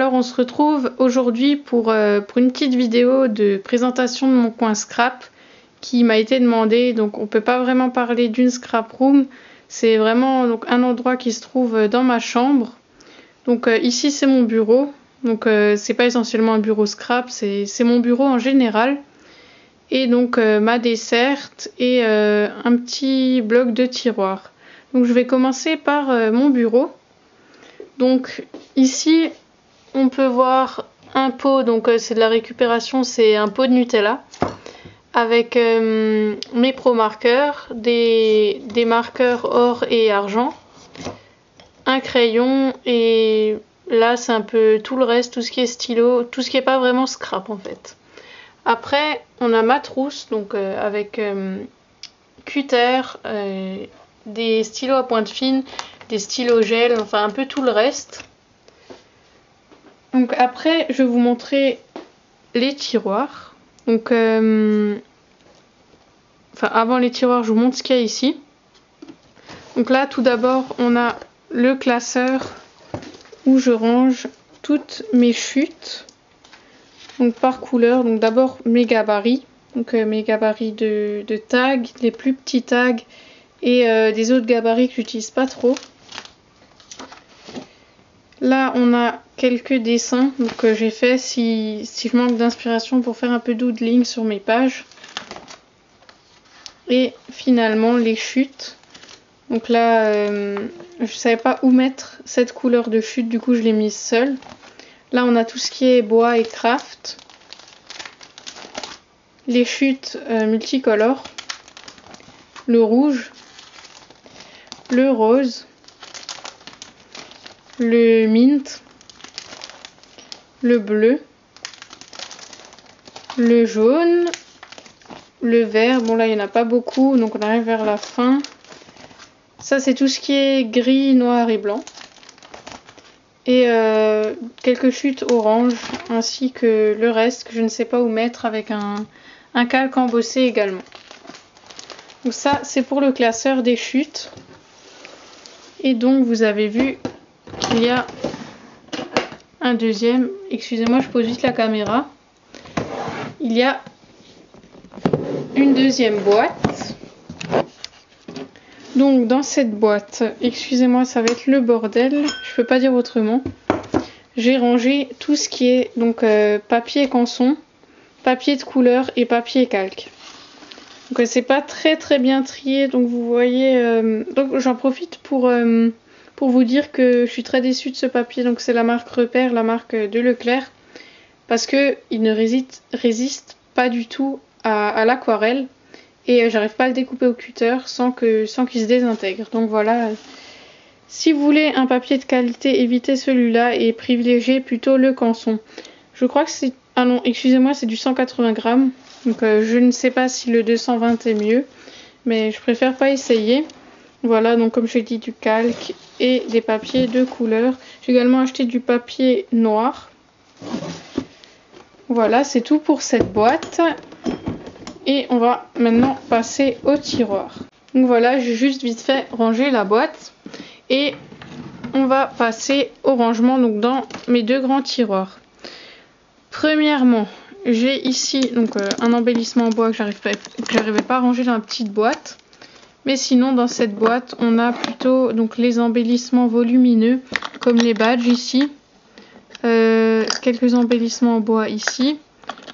Alors on se retrouve aujourd'hui pour une petite vidéo de présentation de mon coin scrap qui m'a été demandé. Donc on peut pas vraiment parler d'une scrap room, c'est vraiment donc un endroit qui se trouve dans ma chambre. Donc ici c'est mon bureau, donc c'est pas essentiellement un bureau scrap, c'est mon bureau en général. Et donc ma desserte et un petit bloc de tiroir. Donc je vais commencer par mon bureau. Donc ici on peut voir un pot, donc c'est de la récupération, c'est un pot de Nutella avec mes pro marqueurs, des marqueurs or et argent, un crayon et là c'est un peu tout le reste, tout ce qui est stylo, tout ce qui est pas vraiment scrap en fait. Après on a ma trousse, donc avec cutter, des stylos à pointe fine, des stylos gel, enfin un peu tout le reste. Donc après je vais vous montrer les tiroirs. Donc avant les tiroirs je vous montre ce qu'il y a ici. Donc là tout d'abord on a le classeur où je range toutes mes chutes. Donc par couleur, donc d'abord mes gabarits. Donc mes gabarits de tags, les plus petits tags et des autres gabarits que j'utilise pas trop. Là on a quelques dessins que j'ai fait si je manque d'inspiration pour faire un peu doodling sur mes pages. Et finalement les chutes. Donc là je savais pas où mettre cette couleur de chute, du coup je l'ai mise seule. Là on a tout ce qui est bois et craft. Les chutes multicolores. Le rouge. Le rose. Le mint. Le bleu. Le jaune. Le vert. Bon là il n'y en a pas beaucoup, donc on arrive vers la fin. Ça c'est tout ce qui est gris, noir et blanc. Et quelques chutes orange, ainsi que le reste que je ne sais pas où mettre avec un calque embossé également. Donc ça c'est pour le classeur des chutes. Et donc vous avez vu qu'il y a un deuxième, excusez-moi je pose vite la caméra. Il y a une deuxième boîte. Donc dans cette boîte, excusez-moi ça va être le bordel, je peux pas dire autrement. J'ai rangé tout ce qui est donc papier canson, papier de couleur et papier calque. Donc c'est pas très bien trié, donc vous voyez, donc j'en profite pour vous dire que je suis très déçue de ce papier. Donc c'est la marque Repère, la marque de Leclerc, parce que il ne résiste pas du tout à l'aquarelle. Et j'arrive pas à le découper au cutter sans qu'il se désintègre. Donc voilà, si vous voulez un papier de qualité, évitez celui-là et privilégiez plutôt le canson. Je crois que c'est... Ah non, excusez-moi, c'est du 180 grammes. Donc je ne sais pas si le 220 est mieux, mais je préfère pas essayer. Voilà, donc comme j'ai dit, du calque et des papiers de couleur. J'ai également acheté du papier noir. Voilà, c'est tout pour cette boîte. Et on va maintenant passer au tiroir. Donc voilà, j'ai juste vite fait ranger la boîte. Et on va passer au rangement donc dans mes deux grands tiroirs. Premièrement, j'ai ici donc un embellissement en bois que j'arrivais pas à ranger dans la petite boîte. Mais sinon dans cette boîte, on a plutôt donc les embellissements volumineux comme les badges ici. Quelques embellissements en bois ici.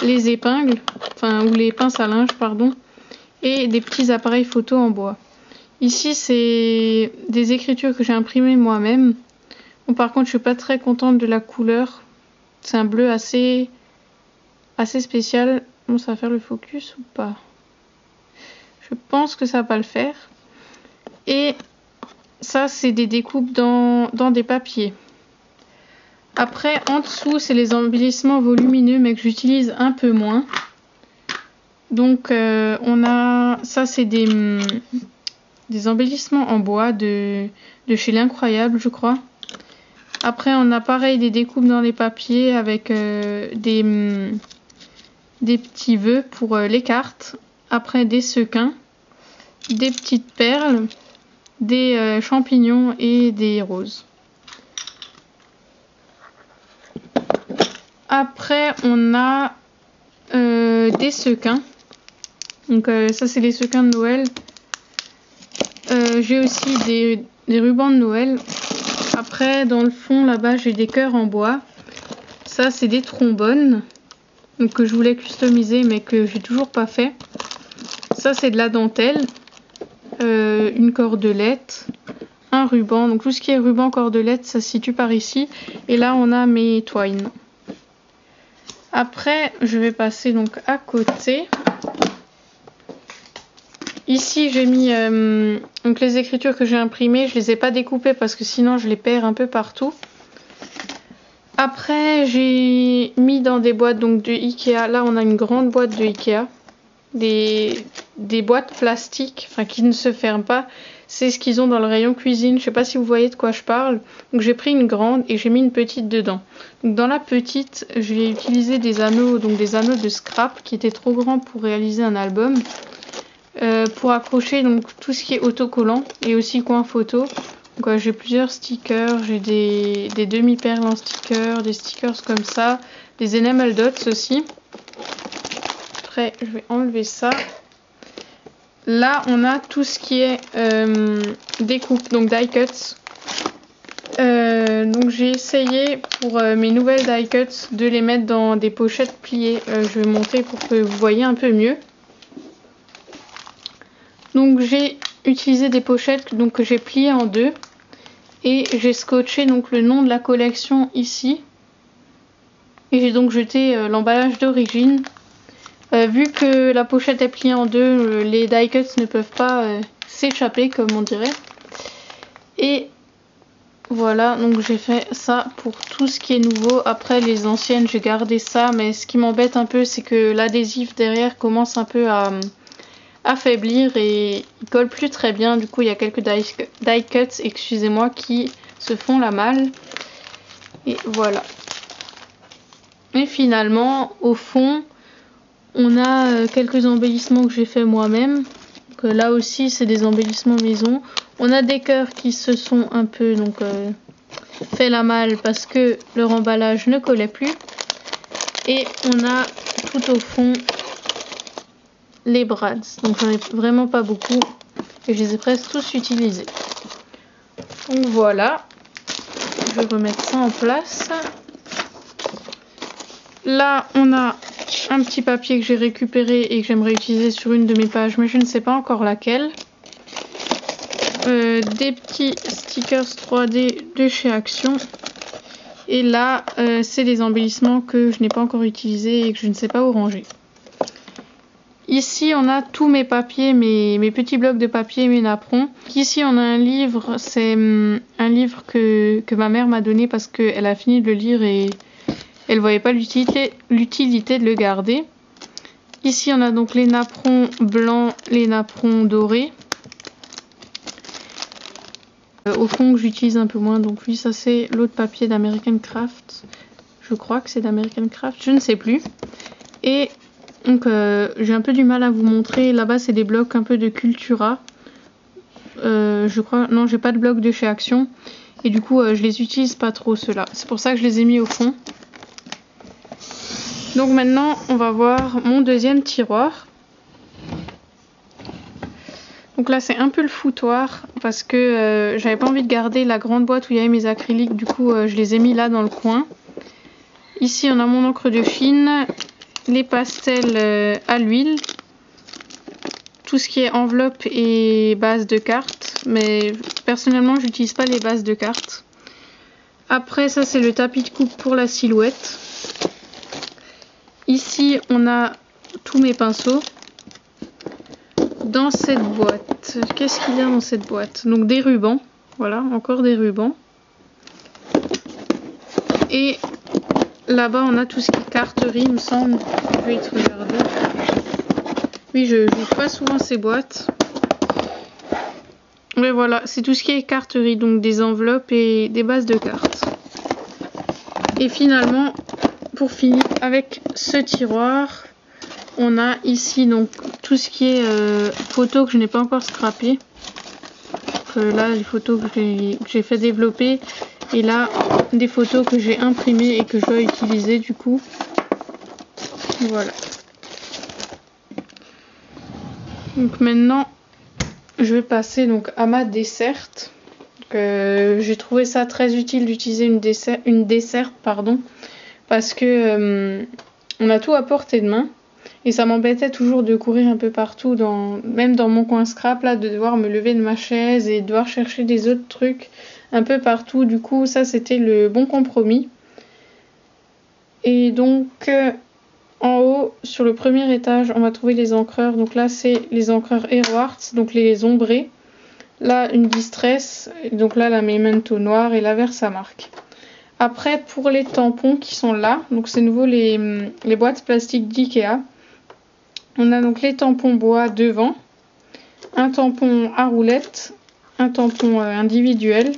Les épingles, ou les pinces à linge, pardon, et des petits appareils photo en bois. Ici, c'est des écritures que j'ai imprimées moi-même. Bon, par contre, je suis pas très contente de la couleur. C'est un bleu assez spécial. Bon, ça va faire le focus ou pas? Je pense que ça va pas le faire. Et ça, c'est des découpes dans des papiers. Après, en dessous, c'est les embellissements volumineux, mais que j'utilise un peu moins. Donc, on a... Ça, c'est des embellissements en bois de chez l'Incroyable, je crois. Après, on a pareil des découpes dans les papiers avec des petits vœux pour les cartes. Après, des sequins, des petites perles, des champignons et des roses. Après, on a des sequins. Donc ça, c'est les sequins de Noël. J'ai aussi des rubans de Noël. Après, dans le fond, là-bas, j'ai des cœurs en bois. Ça, c'est des trombones. Donc que je voulais customiser, mais que j'ai toujours pas fait. Ça, c'est de la dentelle. Une cordelette. Un ruban. Donc tout ce qui est ruban, cordelette, ça se situe par ici. Et là, on a mes twines. Après, je vais passer donc à côté. Ici, j'ai mis donc les écritures que j'ai imprimées. Je les ai pas découpées parce que sinon, je les perds un peu partout. Après, j'ai mis dans des boîtes donc de Ikea. Là, on a une grande boîte de Ikea. Des boîtes plastiques, enfin qui ne se ferment pas. C'est ce qu'ils ont dans le rayon cuisine. Je sais pas si vous voyez de quoi je parle. Donc j'ai pris une grande et j'ai mis une petite dedans. Donc dans la petite, j'ai utilisé des anneaux, donc des anneaux de scrap qui étaient trop grands pour réaliser un album. Pour accrocher donc tout ce qui est autocollant et aussi coin photo. Donc j'ai plusieurs stickers, j'ai des demi-perles en stickers, des stickers comme ça, des enamel dots aussi. Après, je vais enlever ça. Là, on a tout ce qui est découpe, donc die cuts. Donc j'ai essayé pour mes nouvelles die cuts de les mettre dans des pochettes pliées. Je vais monter pour que vous voyez un peu mieux. Donc j'ai utilisé des pochettes donc, que j'ai pliées en deux. Et j'ai scotché donc le nom de la collection ici. Et j'ai donc jeté l'emballage d'origine. Vu que la pochette est pliée en deux, les die cuts ne peuvent pas s'échapper comme on dirait. Et voilà, donc j'ai fait ça pour tout ce qui est nouveau. Après les anciennes, j'ai gardé ça. Mais ce qui m'embête un peu, c'est que l'adhésif derrière commence un peu à affaiblir et il colle plus très bien. Du coup, il y a quelques die cuts, excusez-moi, qui se font la malle. Et voilà. Et finalement, au fond, on a quelques embellissements que j'ai fait moi-même. Là aussi, c'est des embellissements maison. On a des cœurs qui se sont un peu donc fait la malle parce que leur emballage ne collait plus. Et on a tout au fond les brads. Donc j'en ai vraiment pas beaucoup et je les ai presque tous utilisés. Donc voilà. Je vais remettre ça en place. Là, on a un petit papier que j'ai récupéré et que j'aimerais utiliser sur une de mes pages, mais je ne sais pas encore laquelle. Des petits stickers 3D de chez Action. Et là, c'est des embellissements que je n'ai pas encore utilisés et que je ne sais pas où ranger. Ici, on a tous mes papiers, mes petits blocs de papier, mes napperons. Ici, on a un livre. C'est un livre que ma mère m'a donné parce qu'elle a fini de le lire et elle voyait pas l'utilité de le garder. Ici, on a donc les napperons blancs, les napperons dorés. Au fond, que j'utilise un peu moins. Donc oui, ça c'est l'autre papier d'American Craft. Je crois que c'est d'American Craft, je ne sais plus. Et donc j'ai un peu du mal à vous montrer. Là-bas, c'est des blocs un peu de Cultura. Je crois, non, j'ai pas de blocs de chez Action. Et du coup, je les utilise pas trop ceux-là. C'est pour ça que je les ai mis au fond. Donc maintenant, on va voir mon deuxième tiroir. Donc là, c'est un peu le foutoir parce que j'avais pas envie de garder la grande boîte où il y avait mes acryliques. Du coup, je les ai mis là dans le coin. Ici, on a mon encre de Chine, les pastels à l'huile, tout ce qui est enveloppe et base de cartes. Mais personnellement, j'utilise pas les bases de cartes. Après, ça, c'est le tapis de coupe pour la silhouette. Ici, on a tous mes pinceaux. Dans cette boîte, qu'est-ce qu'il y a dans cette boîte? Donc des rubans, voilà, encore des rubans. Et là-bas, on a tout ce qui est carterie, il me semble. Je vais te regarder. Oui, je n'ouvre pas souvent ces boîtes. Mais voilà, c'est tout ce qui est carterie, donc des enveloppes et des bases de cartes. Et finalement, pour finir avec ce tiroir, on a ici donc tout ce qui est photos que je n'ai pas encore scrappé. Là, les photos que j'ai fait développer. Et là, des photos que j'ai imprimées et que je dois utiliser du coup. Voilà. Donc maintenant, je vais passer donc à ma desserte. J'ai trouvé ça très utile d'utiliser une desserte, parce que on a tout à portée de main. Et ça m'embêtait toujours de courir un peu partout, même dans mon coin scrap, là, de devoir me lever de ma chaise et devoir chercher des autres trucs un peu partout. Du coup, ça, c'était le bon compromis. Et donc, en haut, sur le premier étage, on va trouver les encreurs. Donc là, c'est les encreurs Airwarts, donc les ombrés. Là, une Distress, donc là, la Memento noire et la Versamark. Après, pour les tampons qui sont là, donc c'est nouveau les boîtes plastiques d'Ikea. On a donc les tampons bois devant, un tampon à roulettes, un tampon individuel,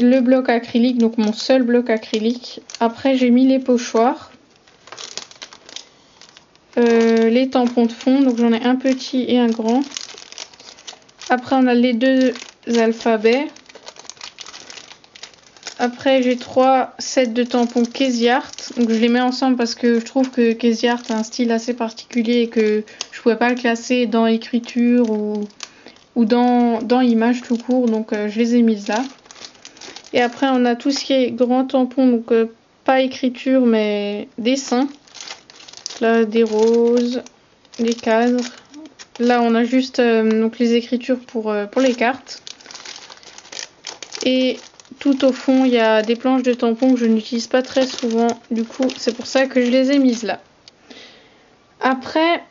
le bloc acrylique, donc mon seul bloc acrylique. Après, j'ai mis les pochoirs. Les tampons de fond, donc j'en ai un petit et un grand. Après, on a les deux alphabets. Après, j'ai 3 sets de tampons Keziart. Donc, je les mets ensemble parce que je trouve que Keziart a un style assez particulier et que je pouvais pas le classer dans écriture ou dans image tout court. Donc, je les ai mises là. Et après, on a tout ce qui est grand tampon. Donc, pas écriture, mais dessin. Là, des roses, des cadres. Là, on a juste donc les écritures pour les cartes. Et tout au fond, il y a des planches de tampons que je n'utilise pas très souvent. Du coup, c'est pour ça que je les ai mises là. Après,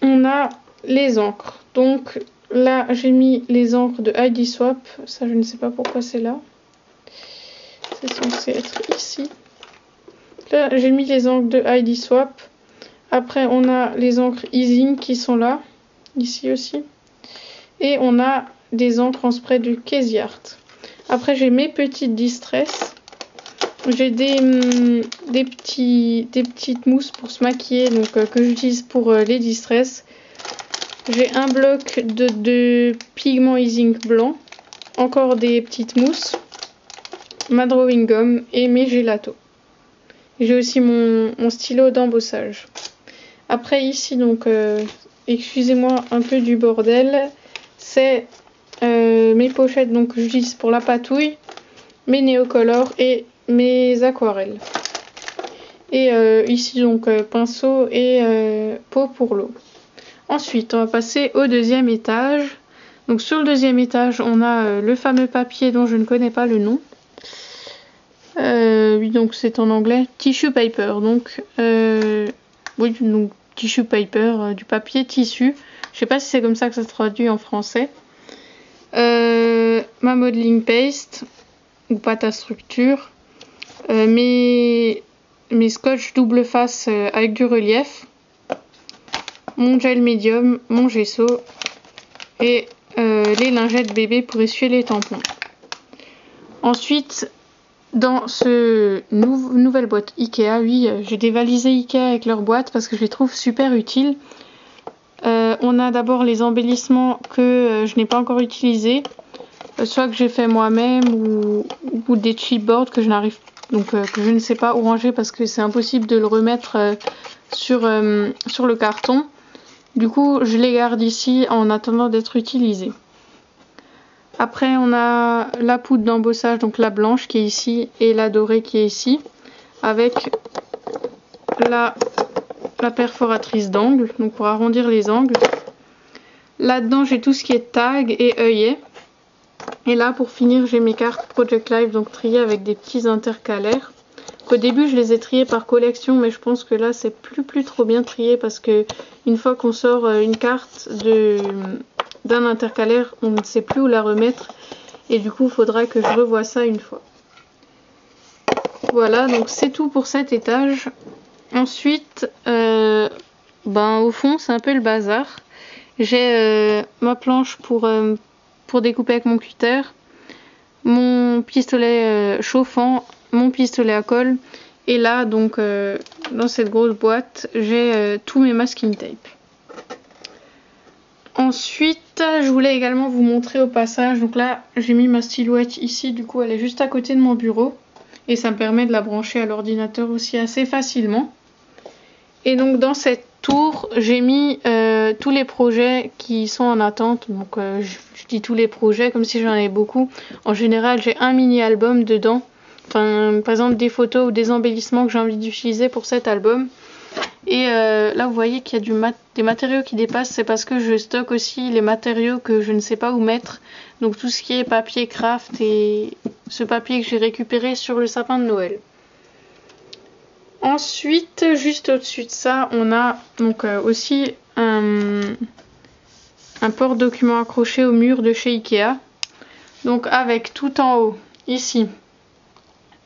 on a les encres. Donc là, j'ai mis les encres de ID Swap. Ça, je ne sais pas pourquoi c'est là. C'est censé être ici. Là, j'ai mis les encres de ID Swap. Après, on a les encres Easing qui sont là. Ici aussi. Et on a des encres en spray de Keziart. Après, j'ai mes petites Distress. J'ai des petites mousses pour se maquiller, donc que j'utilise pour les Distress. J'ai un bloc de pigment Easing blanc. Encore des petites mousses. Ma drawing gum et mes gélatos. J'ai aussi mon stylo d'embossage. Après, ici, donc, excusez-moi un peu du bordel, c'est mes pochettes donc que j'utilise pour la patouille, mes néocolores et mes aquarelles. Et ici donc pinceau et pot pour l'eau. Ensuite, on va passer au deuxième étage. Donc sur le deuxième étage, on a le fameux papier dont je ne connais pas le nom. Oui, donc c'est en anglais, tissue paper. Donc oui, donc tissue paper, du papier tissu. Je sais pas si c'est comme ça que ça se traduit en français. Ma modeling paste ou pâte à structure, mes scotch double face avec du relief, mon gel médium, mon gesso et les lingettes bébé pour essuyer les tampons. Ensuite, dans ce nouvelle boîte Ikea, oui, j'ai dévalisé Ikea avec leur boîte parce que je les trouve super utiles. On a d'abord les embellissements que je n'ai pas encore utilisés, soit que j'ai fait moi-même ou des chipboards que je n'arrive que je ne sais pas où ranger parce que c'est impossible de le remettre sur le carton. Du coup, je les garde ici en attendant d'être utilisés. Après, on a la poudre d'embossage, donc la blanche qui est ici et la dorée qui est ici, avec la perforatrice d'angle, donc pour arrondir les angles. Là-dedans, j'ai tout ce qui est tag et œillet. Et là, pour finir, j'ai mes cartes Project Life, donc triées avec des petits intercalaires. Au début, je les ai triées par collection, mais je pense que là, c'est plus trop bien trié parce que une fois qu'on sort une carte d'un intercalaire, on ne sait plus où la remettre. Et du coup, il faudra que je revoie ça une fois. Voilà, donc c'est tout pour cet étage. Ensuite, au fond, c'est un peu le bazar. J'ai ma planche pour découper avec mon cutter, mon pistolet chauffant, mon pistolet à colle. Et là, donc, dans cette grosse boîte, j'ai tous mes masking tape. Ensuite, je voulais également vous montrer au passage, donc là j'ai mis ma stylouette ici, du coup elle est juste à côté de mon bureau et ça me permet de la brancher à l'ordinateur aussi assez facilement. Et donc dans cette tour, j'ai mis tous les projets qui sont en attente, donc je dis tous les projets comme si j'en avais beaucoup. En général j'ai un mini album dedans, enfin par exemple des photos ou des embellissements que j'ai envie d'utiliser pour cet album. Et là vous voyez qu'il y a des matériaux qui dépassent, c'est parce que je stocke aussi les matériaux que je ne sais pas où mettre. Donc tout ce qui est papier craft et ce papier que j'ai récupéré sur le sapin de Noël. Ensuite, juste au-dessus de ça, on a donc aussi un porte-document accroché au mur de chez Ikea. Donc avec tout en haut, ici,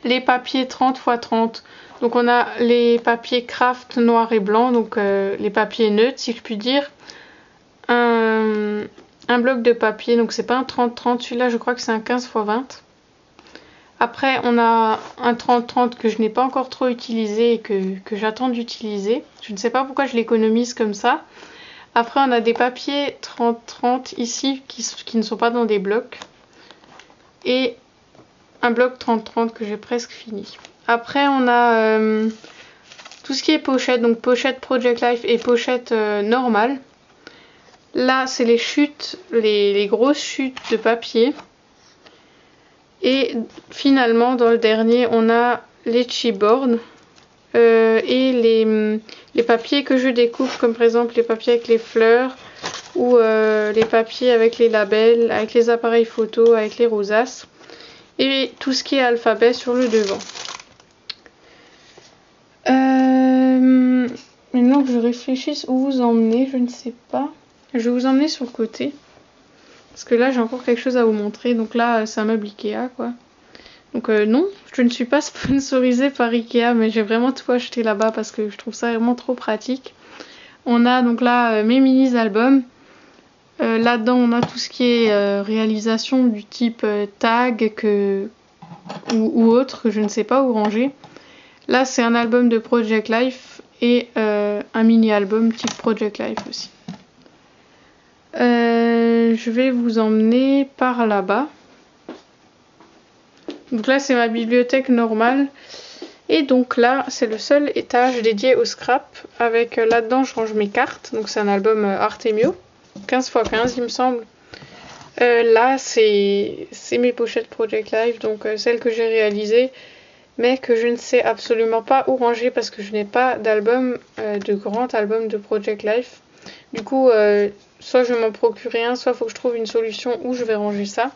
les papiers 30 x 30. Donc on a les papiers craft noir et blanc, donc les papiers neutres si je puis dire. Un bloc de papier, donc c'est pas un 30-30, celui-là je crois que c'est un 15 x 20. Après on a un 30-30 que je n'ai pas encore trop utilisé et que j'attends d'utiliser. Je ne sais pas pourquoi je l'économise comme ça. Après on a des papiers 30-30 ici qui ne sont pas dans des blocs. Et un bloc 30-30 que j'ai presque fini. Après on a tout ce qui est pochette, donc pochette Project Life et pochette normale. Là c'est les chutes, les grosses chutes de papier. Et finalement dans le dernier on a les chipboards et les papiers que je découpe, comme par exemple les papiers avec les fleurs ou les papiers avec les labels, avec les appareils photo, avec les rosaces. Et tout ce qui est alphabet sur le devant. Maintenant que je réfléchisse où vous emmener, je ne sais pas. Je vais vous emmener sur le côté. Parce que là j'ai encore quelque chose à vous montrer. Donc là c'est un meuble Ikea quoi. Donc non, je ne suis pas sponsorisée par Ikea, mais j'ai vraiment tout acheté là-bas parce que je trouve ça vraiment trop pratique. On a donc là mes mini-albums. Là-dedans on a tout ce qui est réalisation du type tag ou autre que je ne sais pas où ranger. Là c'est un album de Project Life et un mini-album type Project Life aussi. Je vais vous emmener par là-bas. Donc là c'est ma bibliothèque normale. Et donc là c'est le seul étage dédié au scrap. Avec là-dedans je range mes cartes. Donc c'est un album Artemio. 15 x 15 il me semble. Là c'est mes pochettes Project Life. Donc celles que j'ai réalisées. Mais que je ne sais absolument pas où ranger. Parce que je n'ai pas d'album, de grand album de Project Life. Du coup soit je vais m'en procurer un. Soit il faut que je trouve une solution où je vais ranger ça.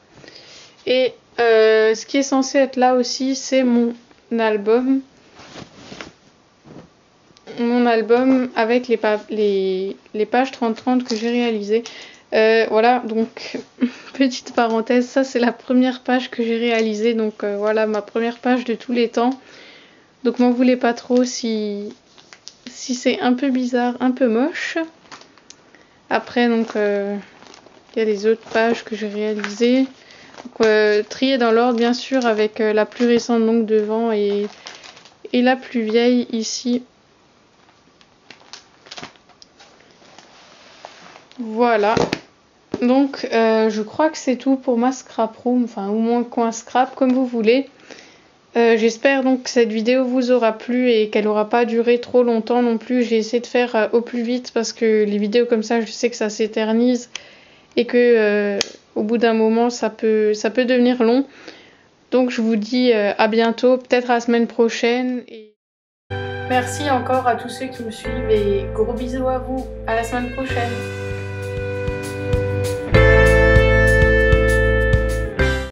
Et ce qui est censé être là aussi, c'est mon album. Mon album avec les pages 30-30 que j'ai réalisées. Voilà, donc petite parenthèse, ça c'est la première page que j'ai réalisée. Donc voilà, ma première page de tous les temps. Donc m'en voulez pas trop si c'est un peu bizarre, un peu moche. Après donc il y a les autres pages que j'ai réalisées. Trier dans l'ordre bien sûr avec la plus récente donc devant et la plus vieille ici. Voilà. Donc je crois que c'est tout pour ma scrap room, enfin ou mon coin scrap comme vous voulez. J'espère donc que cette vidéo vous aura plu et qu'elle n'aura pas duré trop longtemps non plus. J'ai essayé de faire au plus vite parce que les vidéos comme ça je sais que ça s'éternise et que au bout d'un moment ça peut devenir long. Donc je vous dis à bientôt, peut-être à la semaine prochaine. Et merci encore à tous ceux qui me suivent et gros bisous à vous, à la semaine prochaine.